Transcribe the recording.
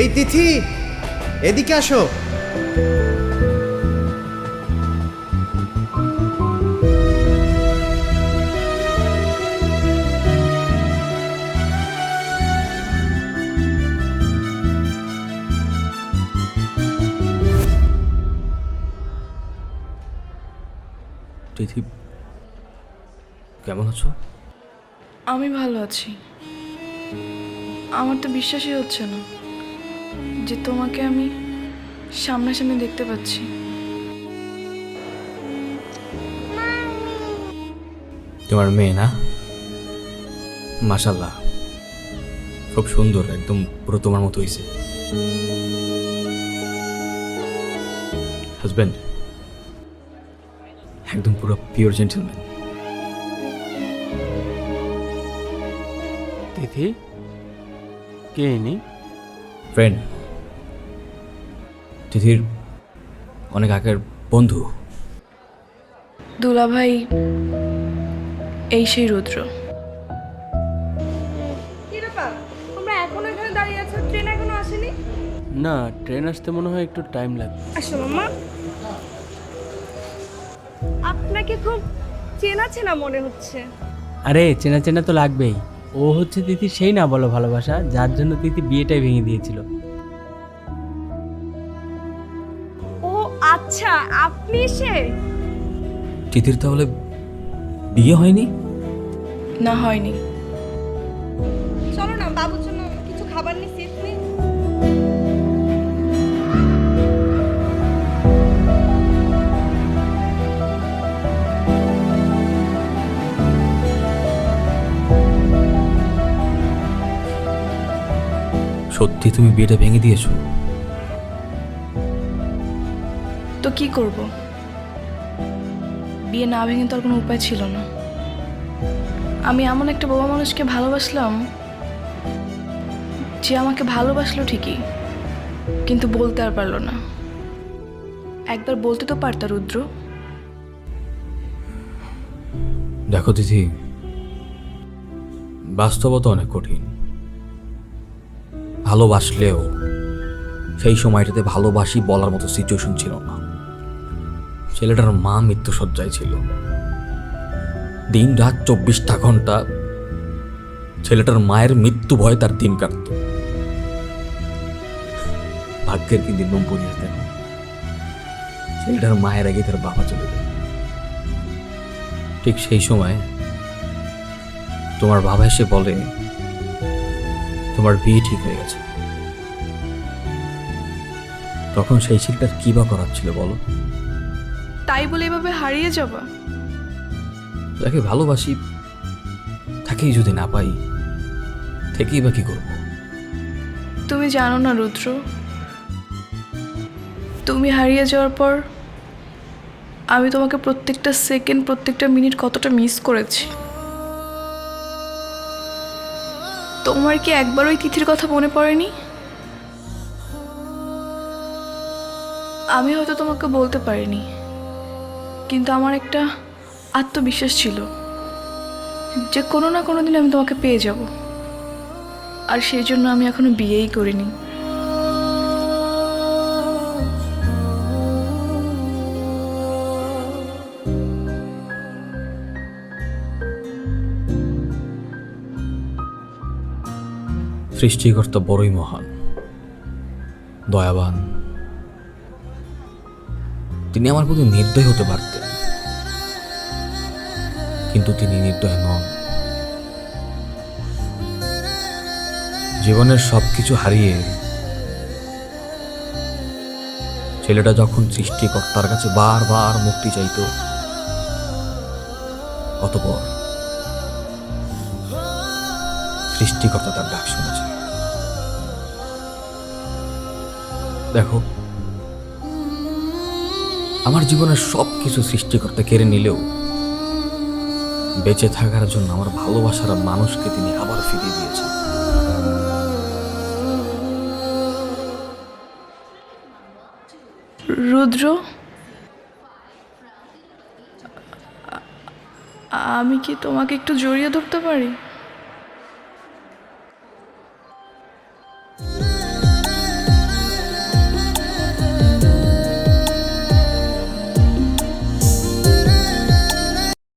এই তিথি, এদিকে আসো। তিথি, কেমন আছো? আমি ভালো আছি। আমার তো বিশ্বাসই হচ্ছে না যে তোমাকে আমি সামনাসামনি দেখতে পাচ্ছি। তোমার মেয়ে না? মাশাল্লাহ, খুব সুন্দর, একদম পুরো তোমার মতো হয়েছে। হাজব্যান্ড একদম পুরো পিওর জেন্টলম্যান। তিথি, কে ইনি? ফ্রেন্ড, তিথির অনেক আগের বন্ধু। দুলাভাই, এই সেই রুদ্র। কি ব্যাপার, তোমরা এখনো এখানে দাঁড়িয়ে আছো? ট্রেন এখনো আসেনি? না, ট্রেন আসতে মনে হয় একটু টাইম লাগবে। আসো মামা। আপনাকে খুব চেনা চেনা মনে হচ্ছে। আরে চেনা চেনা তো লাগবেই। ও হচ্ছে তিথির সেই না বলো ভালোবাসা, যার জন্য তিথি বিয়েটাই ভেঙে দিয়েছিল। ও আচ্ছা, আপনি সে? তিথির তাহলে বিয়ে হয়নি? না, হয়নি। চলো না, বাবুর জন্য কিছু খাবার নিয়ে সিট নিই। সত্যি তুমি বিয়েটা ভেঙে দিয়েছো? তো কি করব? বিয়ে না ভেঙে তো আর কোনো উপায় ছিল না। আমি এমন একটা বাবা মানুষকে ভালোবাসলাম যে আমাকে ভালোবাসলো ঠিকই, কিন্তু বলতে আর পারলো না। একবার বলতে তো পারতা রুদ্র। দেখো তিথি, বাস্তবতা অনেক কঠিন। ভালোবাসলেও সেই সময়টাতে ভালোবাসি বলার মতো সিচুয়েশন ছিল না। ছেলেটার মা মৃত্যুশয্যায় ছিল। দিন রাত 24টা ঘন্টা ছেলেটার মায়ের মৃত্যু ভয়ে তার দিন কাটত। ভাগ্যের কি নির্মম পরিহাস দেখো, ছেলেটার মায়ের আগে তার বাবা চলে যায়। ঠিক সেই সময় তোমার বাবা এসে বলে তোমার বিয়ে ঠিক হয়ে গেছে। তখন সেই ছেলেটার কি বা করার ছিল বলো? তাই বলে এভাবে হারিয়ে যাবা? যাকে ভালোবাসি তাকেই যদি না পাই, থেকেই বা কি করবো? তুমি জানো না রুদ্র, তুমি হারিয়ে যাওয়ার পর আমি তোমাকে প্রত্যেকটা সেকেন্ড, প্রত্যেকটা মিনিট কতটা মিস করেছি। তোমার কি একবার ওই তিথির কথা মনে পড়েনি? আমি হয়তো তোমাকে বলতে পারিনি, কিন্তু আমার একটা আত্মবিশ্বাস ছিল যে কোনো না কোনো দিন আমি তোমাকে পেয়ে যাব। আর সেই জন্য আমি এখনো বিয়েই করিনি। সৃষ্টিকর্তা বড়ই মহান, দয়াবান। তিনি আমার প্রতি নির্দয় হতে পারতেন, কিন্তু তিনি নির্দয় নন। জীবনের সবকিছু হারিয়ে ছেলেটা যখন সৃষ্টিকর্তার কাছে বারবার মুক্তি চাইত, অতঃপর সৃষ্টিকর্তা তার ডাক শুনেছে। দেখো, আমার জীবনের সবকিছু সৃষ্টিকর্তা কেড়ে নিলেও বেঁচে থাকার জন্য আমার ভালোবাসার মানুষকে তিনি আবার ফিরিয়ে দিয়েছেন। রুদ্র, আমি কি তোমাকে একটু জড়িয়ে ধরতে পারি?